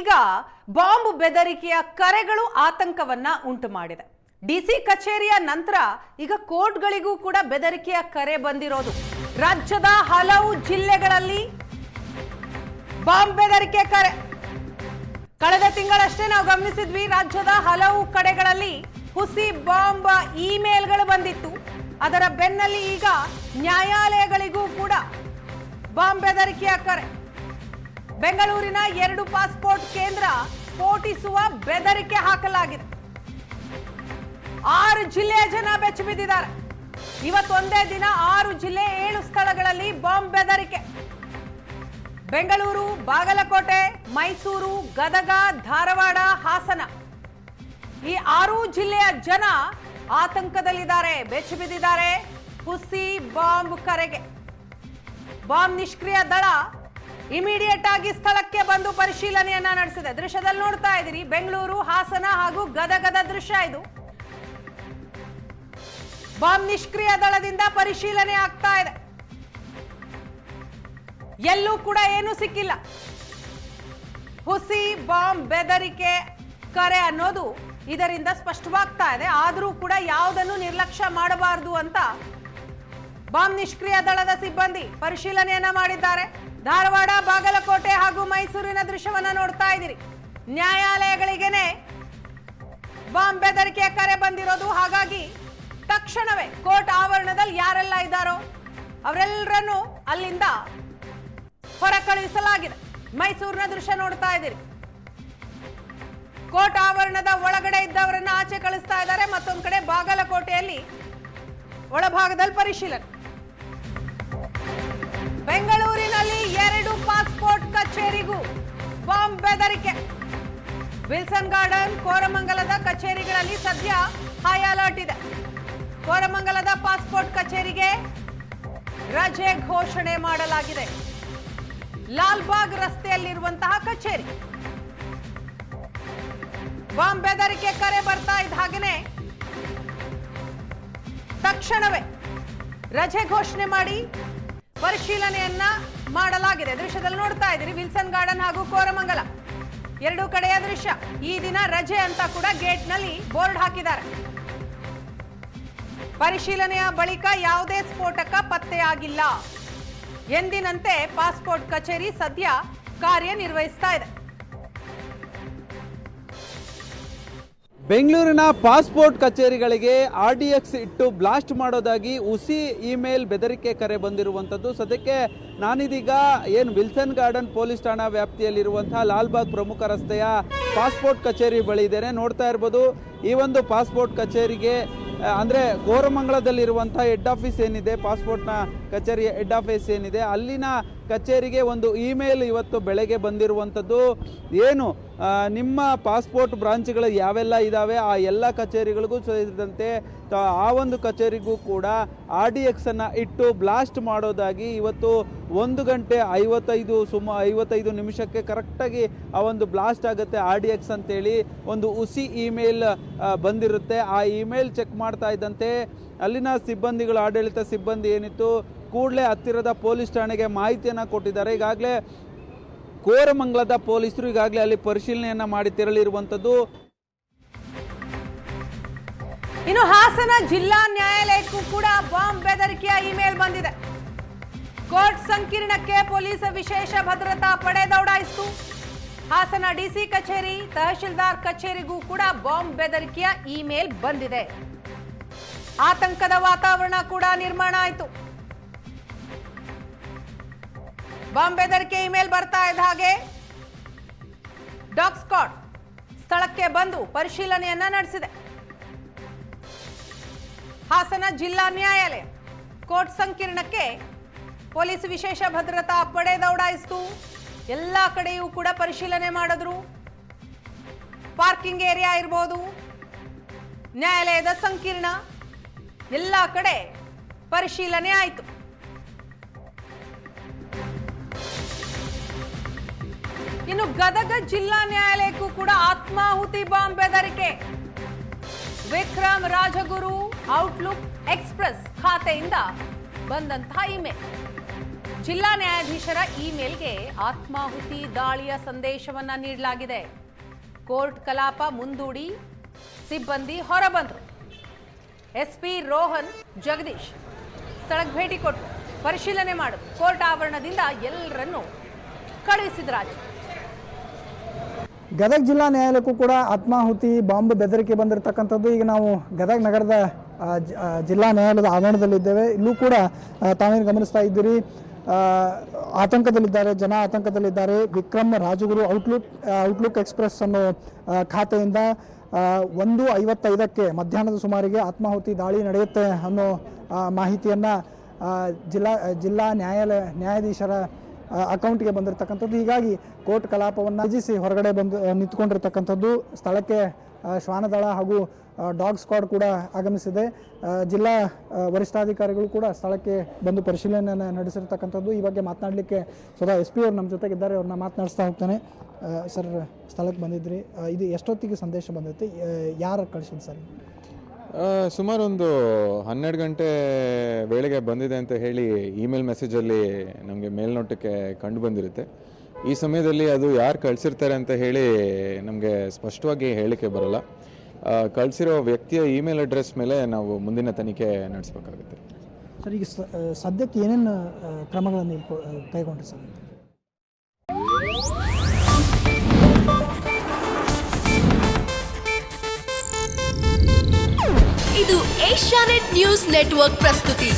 ಈಗ ಬಾಂಬ್ ಬೆದರಿಕೆಯ ಕರೆಗಳು ಆತಂಕವನ್ನ ಉಂಟು ಮಾಡಿದೆ. ಡಿಸಿ ಕಚೇರಿಯ ನಂತರ ಈಗ ಕೋರ್ಟ್ಗಳಿಗೂ ಕೂಡ ಬೆದರಿಕೆಯ ಕರೆ ಬಂದಿರೋದು. ರಾಜ್ಯದ ಹಲವು ಜಿಲ್ಲೆಗಳಲ್ಲಿ ಬಾಂಬ್ ಬೆದರಿಕೆ ಕರೆ ಕಳೆದ ತಿಂಗಳಷ್ಟೇ ನಾವು ಗಮನಿಸಿದ್ವಿ. ರಾಜ್ಯದ ಹಲವು ಕಡೆಗಳಲ್ಲಿ ಹುಸಿ ಬಾಂಬ್ ಇಮೇಲ್ಗಳು ಬಂದಿತ್ತು. ಅದರ ಬೆನ್ನಲ್ಲಿ ಈಗ ನ್ಯಾಯಾಲಯಗಳಿಗೂ ಕೂಡ ಬಾಂಬ್ ಬೆದರಿಕೆಯ ಕರೆ. ಬೆಂಗಳೂರಿನ 2 ಪಾಸ್ಪೋರ್ಟ್ ಕೇಂದ್ರ ಸ್ಫೋಟಿಸುವ ಬೆದರಿಕೆ ಹಾಕಲಾಗಿದೆ. 6 ಜಿಲ್ಲೆಯ ಜನ ಬೆಚ್ಚಿ ಬಿದ್ದಿದ್ದಾರೆ. ಇವತ್ತೊಂದೇ ದಿನ 6 ಜಿಲ್ಲೆ 7 ಸ್ಥಳಗಳಲ್ಲಿ ಬಾಂಬ್ ಬೆದರಿಕೆ. ಬೆಂಗಳೂರು, ಬಾಗಲಕೋಟೆ, ಮೈಸೂರು, ಗದಗ, ಧಾರವಾಡ, ಹಾಸನ ಈ 6 ಜಿಲ್ಲೆಯ ಜನ ಆತಂಕದಲ್ಲಿದ್ದಾರೆ, ಬೆಚ್ಚಿ ಬಿದ್ದಿದ್ದಾರೆ ಹುಸಿ ಬಾಂಬ್ ಕರೆಗೆ. ಬಾಂಬ್ ನಿಷ್ಕ್ರಿಯ ದಳ ಇಮಿಡಿಯೇಟ್ ಆಗಿ ಸ್ಥಳಕ್ಕೆ ಬಂದು ಪರಿಶೀಲನೆಯನ್ನ ನಡೆಸಿದೆ. ದೃಶ್ಯದಲ್ಲಿ ನೋಡ್ತಾ ಇದ್ದೀರಿ, ಬೆಂಗಳೂರು, ಹಾಸನ ಹಾಗೂ ಗದಗದ ದೃಶ್ಯ ಇದು. ಬಾಂಬ್ ನಿಷ್ಕ್ರಿಯ ದಳದಿಂದ ಪರಿಶೀಲನೆ ಆಗ್ತಾ ಇದೆ. ಎಲ್ಲೂ ಕೂಡ ಏನು ಸಿಕ್ಕಿಲ್ಲ. ಹುಸಿ ಬಾಂಬ್ ಬೆದರಿಕೆ ಕರೆ ಅನ್ನೋದು ಇದರಿಂದ ಸ್ಪಷ್ಟವಾಗ್ತಾ ಇದೆ. ಆದರೂ ಕೂಡ ಯಾವುದನ್ನು ನಿರ್ಲಕ್ಷ್ಯ ಮಾಡಬಾರದು ಅಂತ ಬಾಂಬ್ ನಿಷ್ಕ್ರಿಯ ದಳದ ಸಿಬ್ಬಂದಿ ಪರಿಶೀಲನೆಯನ್ನ ಮಾಡಿದ್ದಾರೆ. ಧಾರವಾಡ, ಬಾಗಲಕೋಟೆ ಹಾಗೂ ಮೈಸೂರಿನ ದೃಶ್ಯವನ್ನ ನೋಡ್ತಾ ಇದ್ದೀರಿ. ನ್ಯಾಯಾಲಯಗಳಿಗೇನೆ ಬಾಂಬ್ ಬೆದರಿಕೆಯ ಕರೆ ಬಂದಿರೋದು. ಹಾಗಾಗಿ ತಕ್ಷಣವೇ ಕೋರ್ಟ್ ಆವರಣದಲ್ಲಿ ಯಾರೆಲ್ಲ ಇದ್ದಾರೋ ಅವರೆಲ್ಲರನ್ನು ಅಲ್ಲಿಂದ ಹೊರ ಕಳುಹಿಸಲಾಗಿದೆ. ಮೈಸೂರಿನ ದೃಶ್ಯ ನೋಡ್ತಾ ಇದ್ದೀರಿ. ಕೋರ್ಟ್ ಆವರಣದ ಒಳಗಡೆ ಇದ್ದವರನ್ನ ಆಚೆ ಕಳಿಸ್ತಾ ಇದ್ದಾರೆ. ಮತ್ತೊಂದು ಕಡೆ ಬಾಗಲಕೋಟೆಯಲ್ಲಿ ಒಳಭಾಗದಲ್ಲಿ ಪರಿಶೀಲನೆ. ಬೆಂಗಳೂರಿನಲ್ಲಿ 2 ಪಾಸ್ಪೋರ್ಟ್ ಕಚೇರಿಗೂ ಬಾಂಬ್ ಬೆದರಿಕೆ. ವಿಲ್ಸನ್ ಗಾರ್ಡನ್, ಕೋರಮಂಗಲದ ಕಚೇರಿಗಳಲ್ಲಿ ಸದ್ಯ ಹೈ ಅಲರ್ಟ್ ಇದೆ. ಕೋರಮಂಗಲದ ಪಾಸ್ಪೋರ್ಟ್ ಕಚೇರಿಗೆ ರಜೆ ಘೋಷಣೆ ಮಾಡಲಾಗಿದೆ. ಲಾಲ್ಬಾಗ್ ರಸ್ತೆಯಲ್ಲಿರುವಂತಹ ಕಚೇರಿ. ಬಾಂಬ್ ಬೆದರಿಕೆ ಕರೆ ಬರ್ತಾ ಇದ್ದ ಹಾಗೇನೆ ತಕ್ಷಣವೇ ರಜೆ ಘೋಷಣೆ ಮಾಡಿ ಪರಿಶೀಲನೆಯನ್ನ ಮಾಡಲಾಗಿದೆ. ದೃಶ್ಯದಲ್ಲಿ ನೋಡ್ತಾ ಇದ್ದೀರಿ, ವಿಲ್ಸನ್ ಗಾರ್ಡನ್ ಹಾಗೂ ಕೋರಮಂಗಲ 2 ಕಡೆಯ ದೃಶ್ಯ. ಈ ದಿನ ರಜೆ ಅಂತ ಕೂಡ ಗೇಟ್ ನಲ್ಲಿ ಬೋರ್ಡ್ ಹಾಕಿದ್ದಾರೆ. ಪರಿಶೀಲನೆಯ ಬಳಿಕ ಯಾವುದೇ ಸ್ಫೋಟಕ ಪತ್ತೆಯಾಗಿಲ್ಲ. ಎಂದಿನಂತೆ ಪಾಸ್ಪೋರ್ಟ್ ಕಚೇರಿ ಸದ್ಯ ಕಾರ್ಯನಿರ್ವಹಿಸ್ತಾ ಇದೆ. ಬೆಂಗಳೂರಿನ ಪಾಸ್ಪೋರ್ಟ್ ಕಚೇರಿಗಳಿಗೆ RDX ಇಟ್ಟು ಬ್ಲಾಸ್ಟ್ ಮಾಡೋದಾಗಿ ಹುಸಿ ಇಮೇಲ್ ಬೆದರಿಕೆ ಕರೆ ಬಂದಿರುವಂಥದ್ದು. ಸದ್ಯಕ್ಕೆ ನಾನಿದೀಗ ಏನು ವಿಲ್ಸನ್ ಗಾರ್ಡನ್ ಪೊಲೀಸ್ ಠಾಣಾ ವ್ಯಾಪ್ತಿಯಲ್ಲಿರುವಂತಹ ಲಾಲ್ಬಾಗ್ ಪ್ರಮುಖ ರಸ್ತೆಯ ಪಾಸ್ಪೋರ್ಟ್ ಕಚೇರಿ ಬಳಿ ಇದ್ದೇನೆ. ನೋಡ್ತಾ ಇರ್ಬೋದು, ಈ ಒಂದು ಪಾಸ್ಪೋರ್ಟ್ ಕಚೇರಿಗೆ ಅಂದರೆ ಕೋರಮಂಗಲದಲ್ಲಿರುವಂಥ ಹೆಡ್ ಆಫೀಸ್ ಏನಿದೆ, ಪಾಸ್ಪೋರ್ಟ್ನ ಕಚೇರಿಯ ಹೆಡ್ ಆಫೀಸ್ ಏನಿದೆ, ಅಲ್ಲಿನ ಕಚೇರಿಗೆ ಒಂದು ಇಮೇಲ್ ಇವತ್ತು ಬೆಳಗ್ಗೆ ಬಂದಿರುವಂಥದ್ದು. ಏನು ನಿಮ್ಮ ಪಾಸ್ಪೋರ್ಟ್ ಬ್ರಾಂಚ್ಗಳು ಯಾವೆಲ್ಲ ಇದ್ದಾವೆ ಆ ಎಲ್ಲ ಕಚೇರಿಗಳಿಗೂ ಸೇರಿದಂತೆ ಆ ಒಂದು ಕಚೇರಿಗೂ ಕೂಡ RDX ಅನ್ನು ಇಟ್ಟು ಬ್ಲಾಸ್ಟ್ ಮಾಡೋದಾಗಿ ಇವತ್ತು 1 ಗಂಟೆ 55 ನಿಮಿಷಕ್ಕೆ ಕರೆಕ್ಟಾಗಿ ಆ ಒಂದು ಬ್ಲಾಸ್ಟ್ ಆಗುತ್ತೆ RDX ಅಂತೇಳಿ ಒಂದು ಹುಸಿ ಇಮೇಲ್ ಬಂದಿರುತ್ತೆ. ಆ ಇಮೇಲ್ ಚೆಕ್ ಮಾಡ್ತಾ ಇದ್ದಂತೆ ಅಲ್ಲಿನ ಸಿಬ್ಬಂದಿಗಳು, ಆಡಳಿತ ಸಿಬ್ಬಂದಿ ಏನಿತ್ತು, ಕೂಡಲೇ ಹತ್ತಿರದ ಪೊಲೀಸ್ ಠಾಣೆಗೆ ಮಾಹಿತಿಯನ್ನು ಕೊಟ್ಟಿದ್ದಾರೆ. ಈಗಾಗಲೇ ಕೋರಮಂಗಲದ ಪೊಲೀಸರು ಈಗಾಗಲೇ ಅಲ್ಲಿ ಪರಿಶೀಲನೆಯನ್ನ ಮಾಡಿ ತೆರಳಿರುವಂಥದ್ದು. ಇನ್ನು ಹಾಸನ ಜಿಲ್ಲಾ ನ್ಯಾಯಾಲಯಕ್ಕೂ ಕೂಡ ಬಾಂಬ್ ಬೆದರಿಕೆಯ ಇಮೇಲ್ ಬಂದಿದೆ. ಕೋರ್ಟ್ ಸಂಕೀರ್ಣಕ್ಕೆ ಪೊಲೀಸ್ ವಿಶೇಷ ಭದ್ರತಾ ಪಡೆ ದೌಡಾಯಿಸಿತು. ಹಾಸನ ಡಿಸಿ ಕಚೇರಿ, ತಹಶೀಲ್ದಾರ್ ಕಚೇರಿಗೂ ಕೂಡ ಬಾಂಬ್ ಬೆದರಿಕೆಯ ಇಮೇಲ್ ಬಂದಿದೆ. ಆತಂಕದ ವಾತಾವರಣ ಕೂಡ ನಿರ್ಮಾಣ ಆಯಿತು. ಬಾಂಬ್ ಬೆದರಿಕೆ ಇಮೇಲ್ ಬರ್ತಾ ಇದ್ದ ಹಾಗೆ ಡಾಗ್ ಸ್ಕ್ವಾಡ್ ಸ್ಥಳಕ್ಕೆ ಬಂದು ಪರಿಶೀಲನೆಯನ್ನ ನಡೆಸಿದೆ. ಹಾಸನ ಜಿಲ್ಲಾ ನ್ಯಾಯಾಲಯ ಕೋರ್ಟ್ ಸಂಕೀರ್ಣಕ್ಕೆ ಪೊಲೀಸ್ ವಿಶೇಷ ಭದ್ರತಾ ಪಡೆ ದೌಡಾಯಿಸಿತು. ಎಲ್ಲ ಕಡೆಯೂ ಕೂಡ ಪರಿಶೀಲನೆ ಮಾಡಿದ್ರು. ಪಾರ್ಕಿಂಗ್ ಏರಿಯಾ ಇರಬಹುದು, ನ್ಯಾಯಾಲಯದ ಸಂಕೀರ್ಣ, ಎಲ್ಲ ಕಡೆ ಪರಿಶೀಲನೆ ಆಯಿತು. ಇನ್ನು ಗದಗ ಜಿಲ್ಲಾ ನ್ಯಾಯಾಲಯಕ್ಕೂ ಕೂಡ ಆತ್ಮಾಹುತಿ ಬಾಂಬ್ ಬೆದರಿಕೆ. ವಿಕ್ರಮ್ ರಾಜಗುರು ಔಟ್ಲುಕ್ ಎಕ್ಸ್‌ಪ್ರೆಸ್ ಖಾತೆಯಿಂದ ಬಂದಂತಹ ಇಮೇಲ್. ಜಿಲ್ಲಾ ನ್ಯಾಯಾಧೀಶರ ಇಮೇಲ್ಗೆ ಆತ್ಮಾಹುತಿ ದಾಳಿಯ ಸಂದೇಶವನ್ನ ನೀಡಲಾಗಿದೆ. ಕೋರ್ಟ್ ಕಲಾಪ ಮುಂದೂಡಿ ಸಿಬ್ಬಂದಿ ಹೊರಬಂದರು. ಎಸ್ಪಿ ರೋಹನ್ ಜಗದೀಶ್ ಸ್ಥಳಕ್ಕೆ ಭೇಟಿ ಕೊಟ್ಟು ಪರಿಶೀಲನೆ ಮಾಡಿದ್ರು. ಕೋರ್ಟ್ ಆವರಣದಿಂದ ಎಲ್ಲರನ್ನೂ ಕಳುಹಿಸಿದ್ರಾಜು. ಗದಗ ಜಿಲ್ಲಾ ನ್ಯಾಯಾಲಯಕ್ಕೂ ಕೂಡ ಆತ್ಮಾಹುತಿ ಬಾಂಬ್ ಬೆದರಿಕೆ ಬಂದಿರತಕ್ಕಂಥದ್ದು. ಈಗ ನಾವು ಗದಗ ನಗರದ ಜಿಲ್ಲಾ ನ್ಯಾಯಾಲಯದ ಆವರಣದಲ್ಲಿದ್ದೇವೆ. ಇಲ್ಲೂ ಕೂಡ ತಾವೇನು ಗಮನಿಸ್ತಾ ಇದ್ದೀರಿ, ಆತಂಕದಲ್ಲಿದ್ದಾರೆ, ಜನ ಆತಂಕದಲ್ಲಿದ್ದಾರೆ. ವಿಕ್ರಮ್ ರಾಜಗುರು ಔಟ್ಲುಕ್ ಎಕ್ಸ್ಪ್ರೆಸ್ ಅನ್ನೋ ಖಾತೆಯಿಂದ 1:55 ಮಧ್ಯಾಹ್ನದ ಸುಮಾರಿಗೆ ಆತ್ಮಾಹುತಿ ದಾಳಿ ನಡೆಯುತ್ತೆ ಅನ್ನೋ ಮಾಹಿತಿಯನ್ನು ಜಿಲ್ಲಾ ನ್ಯಾಯಾಧೀಶರ ಅಕೌಂಟ್ಗೆ ಬಂದಿರತಕ್ಕಂಥದ್ದು. ಹೀಗಾಗಿ ಕೋರ್ಟ್ ಕಲಾಪವನ್ನು ತ್ಯಜಿಸಿ ಹೊರಗಡೆ ಬಂದು ನಿಂತ್ಕೊಂಡಿರ್ತಕ್ಕಂಥದ್ದು. ಸ್ಥಳಕ್ಕೆ ಶ್ವಾನದಳ ಹಾಗೂ ಡಾಗ್ ಸ್ಕ್ವಾಡ್ ಕೂಡ ಆಗಮಿಸಿದೆ. ಜಿಲ್ಲಾ ವರಿಷ್ಠಾಧಿಕಾರಿಗಳು ಕೂಡ ಸ್ಥಳಕ್ಕೆ ಬಂದು ಪರಿಶೀಲನೆಯನ್ನು ನಡೆಸಿರ್ತಕ್ಕಂಥದ್ದು. ಈ ಬಗ್ಗೆ ಮಾತನಾಡಲಿಕ್ಕೆ ಸ್ವತಃ SP ಅವರು ನಮ್ಮ ಜೊತೆಗಿದ್ದಾರೆ. ಅವ್ರನ್ನ ಮಾತನಾಡಿಸ್ತಾ ಹೋಗ್ತಾನೆ. ಸರ್, ಸ್ಥಳಕ್ಕೆ ಬಂದಿದ್ರಿ, ಇದು ಎಷ್ಟೊತ್ತಿಗೆ ಸಂದೇಶ ಬಂದೈತೆ, ಯಾರು ಕಳಿಸಿದ್ದು ಸರ್? ಸುಮಾರು ಒಂದು 12 ಗಂಟೆ ವೇಳೆಗೆ ಬಂದಿದೆ ಅಂತ ಹೇಳಿ ಇಮೇಲ್ ಮೆಸೇಜಲ್ಲಿ ನಮಗೆ ಮೇಲ್ನೋಟಕ್ಕೆ ಕಂಡು ಬಂದಿರುತ್ತೆ. ಈ ಸಮಯದಲ್ಲಿ ಅದು ಯಾರು ಕಳಿಸಿರ್ತಾರೆ ಅಂತ ಹೇಳಿ ನಮಗೆ ಸ್ಪಷ್ಟವಾಗಿ ಹೇಳಲಿಕ್ಕೆ ಬರಲ್ಲ. ಕಳಿಸಿರೋ ವ್ಯಕ್ತಿಯ ಇಮೇಲ್ ಅಡ್ರೆಸ್ ಮೇಲೆ ನಾವು ಮುಂದಿನ ತನಿಖೆ ನಡೆಸಬೇಕಾಗುತ್ತೆ. ಸರ್, ಈಗ ಸದ್ಯಕ್ಕೆ ಏನೇನು ಕ್ರಮಗಳನ್ನು ಕೈಗೊಂಡ್ರಿ ಸರ್? ಇದು ಏಷ್ಯಾನೆಟ್ ನ್ಯೂಸ್ ನೆಟ್ವರ್ಕ್ ಪ್ರಸ್ತುತಿ.